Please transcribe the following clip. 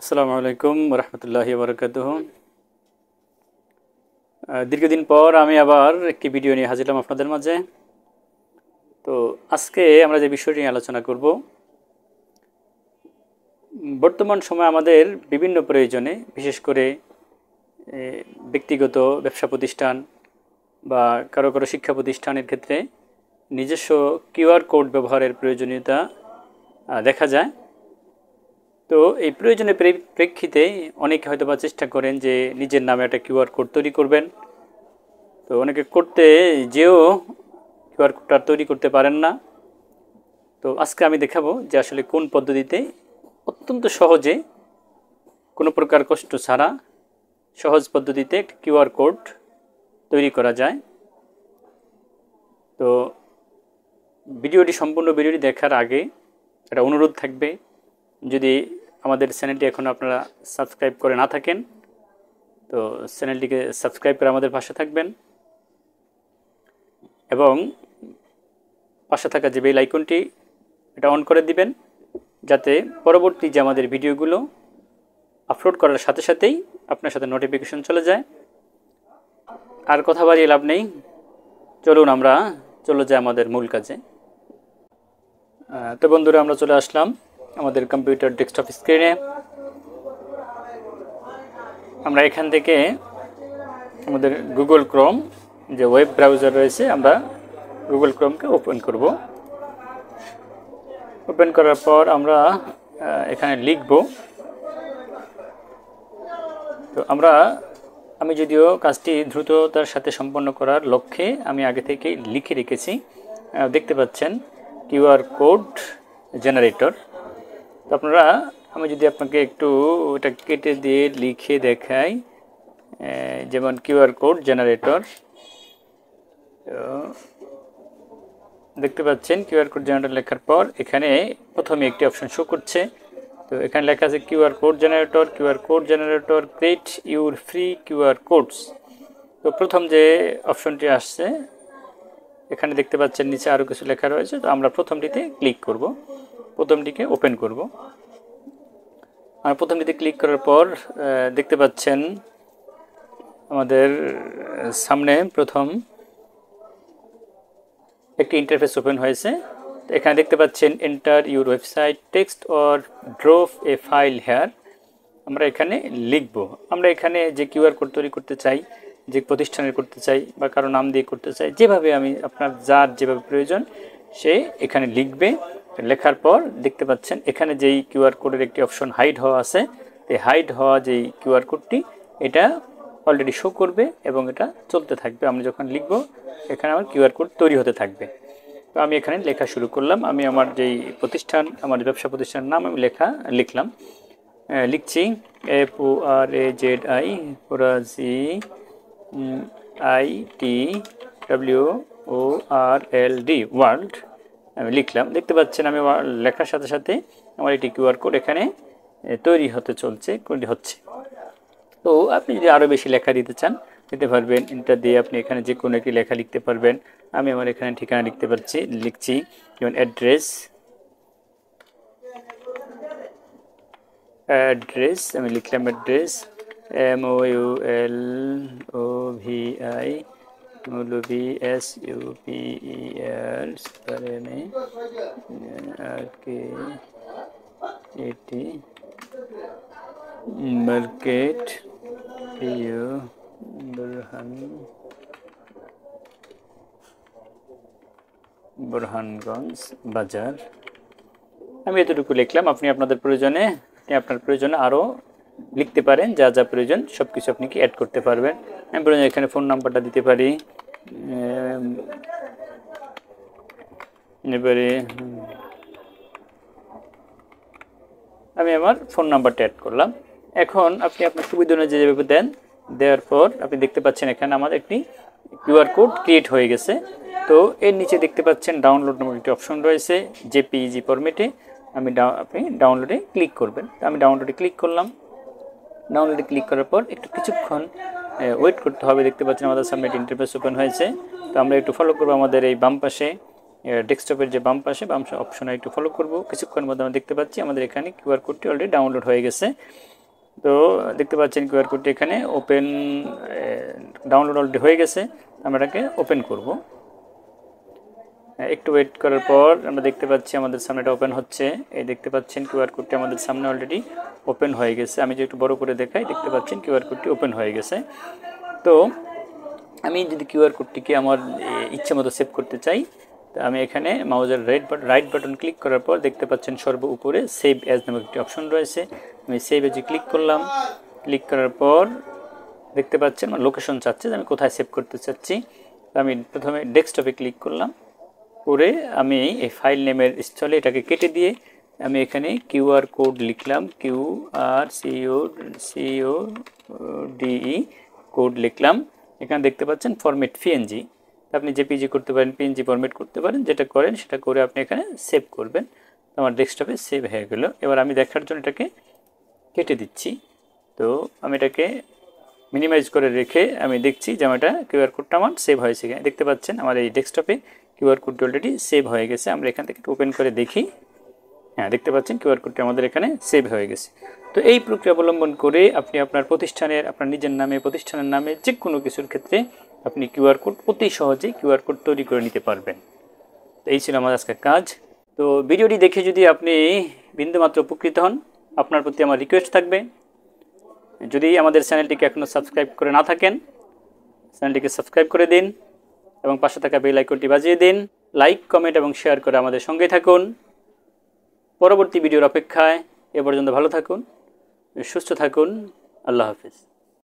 আসসালামু আলাইকুম রহমতুল্লাহি বারাকাতুহু। দীর্ঘদিন পর আমি আবার একটি ভিডিও নিয়ে হাজির হলাম আপনাদের মাঝে। তো আজকে আমরা যে বিষয়টি নিয়ে আলোচনা করব, বর্তমান সময়ে আমাদের বিভিন্ন প্রয়োজনে, বিশেষ করে ব্যক্তিগত ব্যবসা প্রতিষ্ঠান বা কারো কারো শিক্ষা প্রতিষ্ঠানের ক্ষেত্রে নিজস্ব কিউআর কোড ব্যবহারের প্রয়োজনীয়তা দেখা যায়। তো এই প্রয়োজনের প্রেক্ষিতে অনেকে হয়তো বা চেষ্টা করেন যে নিজের নামে একটা কিউআর কোড তৈরি করবেন। তো অনেকে করতে যেও কিউআর কোডটা তৈরি করতে পারেন না। তো আজকে আমি দেখাবো যে আসলে কোন পদ্ধতিতে অত্যন্ত সহজে, কোনো প্রকার কষ্ট ছাড়া সহজ পদ্ধতিতে একটা কিউআর কোড তৈরি করা যায়। তো সম্পূর্ণ ভিডিওটি দেখার আগে একটা অনুরোধ থাকবে, যদি আমাদের চ্যানেলটি এখন আপনারা সাবস্ক্রাইব করে না থাকেন তো চ্যানেলটিকে সাবস্ক্রাইব করে আমাদের পাশে থাকবেন এবং পাশে থাকা যে বেল আইকনটি এটা অন করে দিবেন, যাতে পরবর্তী যে আমাদের ভিডিওগুলো আপলোড করার সাথে সাথেই আপনার সাথে নোটিফিকেশন চলে যায়। আর কথা বাড়িয়ে লাভ নেই, চলুন আমরা চলে যাই আমাদের মূল কাজে। তো বন্ধুরা, আমরা চলে আসলাম আমাদের কম্পিউটার ডেস্কটপ স্ক্রিনে। আমরা এখান থেকে আমাদের গুগল ক্রোম যে ওয়েব ব্রাউজার রয়েছে, আমরা গুগল ক্রোমকে ওপেন করব। ওপেন করার পর আমরা এখানে লিখব। তো আমি যদিও কাজটি দ্রুততার সাথে সম্পন্ন করার লক্ষ্যে আমি আগে থেকে লিখে রেখেছি। দেখতে পাচ্ছেন কিউআর কোড জেনারেটর। তো আমি যদি আপনাকে একটু ওটা কেটে দিয়ে লিখে দেখাই, যেমন কিউআর কোড জেনারেটর। দেখতে পাচ্ছেন কিউআর কোড জেনারেটর লেখার পর এখানে প্রথমে একটি অপশন শো করছে। তো এখানে লেখা আছে QR code generator create your free QR codes. তো প্রথম যে অপশনটি আসছে এখানে দেখতে পাচ্ছেন নিচে আরও কিছু লেখা রয়েছে। তো আমরা প্রথমটিতে ক্লিক করব, প্রথমটিকে ওপেন করব। আর প্রথমটিতে ক্লিক করার পর দেখতে পাচ্ছেন আমাদের সামনে প্রথম একটি ইন্টারফেস ওপেন হয়েছে। তো এখানে দেখতে পাচ্ছেন enter your website text or drop A file hair. আমরা এখানে লিখব, আমরা এখানে যে কিউআর কোড তৈরি করতে চাই, যে প্রতিষ্ঠানের করতে চাই বা কারো নাম দিয়ে করতে চাই, যেভাবে আপনার যার যেভাবে প্রয়োজন সে এখানে লিখবে। লেখার পর দেখতে পাচ্ছেন এখানে যেই কিউআর কোডের একটি অপশন হাইড হওয়া আছে, এই হাইড হওয়া যেই কিউআর কোডটি এটা অলরেডি শো করবে এবং এটা চলতে থাকবে। আমি যখন লিখব এখানে আমার কিউআর কোড তৈরি হতে থাকবে। তো আমি এখানে লেখা শুরু করলাম। আমি আমার যেই প্রতিষ্ঠান, আমার ব্যবসা প্রতিষ্ঠানের নাম আমি লিখছি FORAZI Faraji IT WORLD world আমি লিখলাম। দেখতে পাচ্ছেন আমি লেখার সাথে সাথে আমার একটি কিউআর কোড এখানে তৈরি হচ্ছে। তো আপনি যদি আরও বেশি লেখা দিতে চান দিতে পারবেন। এটা দিয়ে আপনি এখানে যে কোনো একটি লেখা লিখতে পারবেন। আমি আমার এখানে ঠিকানা লিখছি, যেমন অ্যাড্রেস আমি লিখলাম address MOULOVI Moulovi SUPER market Borhanganj বাজার। আমি এতটুকু লিখলাম। আপনি আপনার প্রয়োজনে আরও লিখতে পারেন, যা যা প্রয়োজন সব কিছু আপনি কি অ্যাড করতে পারবেন। আমি প্রয়োজন এখানে ফোন নাম্বারটা দিতে পারি। এবারে আমি আমার ফোন নাম্বারটা অ্যাড করলাম। এখন আপনি আপনার সুবিধা অনুযায়ী যেভাবে দেওয়ার পর আপনি দেখতে পাচ্ছেন এখানে আমার একটি কিউআর কোড ক্রিয়েট হয়ে গেছে। তো এর নিচে দেখতে পাচ্ছেন ডাউনলোড নামক একটি অপশন রয়েছে জেপিইজি ফরম্যাটে। আপনি ডাউনলোডে ক্লিক করবেন। আমি ডাউনলোডে ক্লিক করলাম। ডাউনলোডে ক্লিক করার পর একটু কিছুক্ষণ ওয়েট করতে হবে। দেখতে পাচ্ছেন আমাদের সামনে একটি ইন্টারফেস ওপেন হয়েছে। তো আমরা একটু ফলো করবো আমাদের এই বাম পাশে ডেস্কটপের যে বাম অপশনে একটু ফলো করব। কিছুক্ষণের মধ্যে আমরা দেখতে পাচ্ছি আমাদের এখানে কিউআর কোডটি অলরেডি ডাউনলোড হয়ে গেছে। তো দেখতে পাচ্ছেন কিউআর কোডটি এখানে ওপেন ডাউনলোড অলরেডি হয়ে গেছে। আমরা এটাকে ওপেন করব। একটু ওয়েট করার পর আমরা দেখতে পাচ্ছি আমাদের সামনে এটা ওপেন হচ্ছে। এই দেখতে পাচ্ছেন কিউআর কোডটি আমাদের সামনে অলরেডি ওপেন হয়ে গেছে। আমি যে একটু বড় করে দেখাই, দেখতে পাচ্ছেন কিউআর কোডটি ওপেন হয়ে গেছে। তো আমি যদি কিউআর কোডটিকে আমার ইচ্ছে মতো সেভ করতে চাই, তো আমি এখানে মাউজের রাইট বাটন ক্লিক করার পর দেখতে পাচ্ছেন সর্ব উপরে সেভ অ্যাজ নামক একটি অপশন রয়েছে। আমি সেভ এজে ক্লিক করলাম। ক্লিক করার পর দেখতে পাচ্ছেন আমার লোকেশন চাচ্ছে যে আমি কোথায় সেভ করতে চাচ্ছি। আমি প্রথমে ডেস্কটপে ক্লিক করলাম, করে আমি এই ফাইল নেমের স্থলে এটাকে কেটে দিয়ে আমি এখানে কিউআর কোড লিখলাম, QRCODE কোড লিখলাম। এখানে দেখতে পাচ্ছেন ফরম্যাট পিএনজি, আপনি জেপিজি করতে পারেন, পিএনজি ফরম্যাট করতে পারেন, যেটা করেন সেটা করে আপনি এখানে সেভ করবেন। আমার ডেস্কটপে সেভ হয়ে গেল। এবার আমি দেখার জন্য এটাকে কেটে দিচ্ছি। তো আমি এটাকে মিনিমাইজ করে রেখে আমি দেখছি যে আমার এটা কিউআর কোডটা আমার সেভ হয়েছে। দেখতে পাচ্ছেন আমার এই ডেস্কটপে কিউআর কোডটি অলরেডি সেভ হয়ে গেছে। আমরা এখান থেকে ওপেন করে দেখি। হ্যাঁ, দেখতে পাচ্ছেন কিউআর কোডটি আমাদের এখানে সেভ হয়ে গেছে। তো এই প্রক্রিয়া অবলম্বন করে আপনি আপনার প্রতিষ্ঠানের, আপনার নিজের নামে, প্রতিষ্ঠানের নামে যে কোনো কিছুর ক্ষেত্রে আপনি কিউআর কোড অতি সহজেই কিউআর কোড তৈরি করে নিতে পারবেন। তো এই ছিল আমার আজকের কাজ। তো ভিডিওটি দেখে যদি আপনি বিন্দুমাত্র উপকৃত হন, আপনার প্রতি আমার রিকোয়েস্ট থাকবে, যদি আমাদের চ্যানেলটিকে এখনও সাবস্ক্রাইব করে না থাকেন, চ্যানেলটিকে সাবস্ক্রাইব করে দিন এবং পাশে থাকা বেল আইকনটি বাজিয়ে দিন। লাইক, কমেন্ট এবং শেয়ার করে আমাদের সঙ্গে থাকুন। পরবর্তী ভিডিওর অপেক্ষায়। এ পর্যন্ত ভালো থাকুন, সুস্থ থাকুন। আল্লাহ হাফিজ।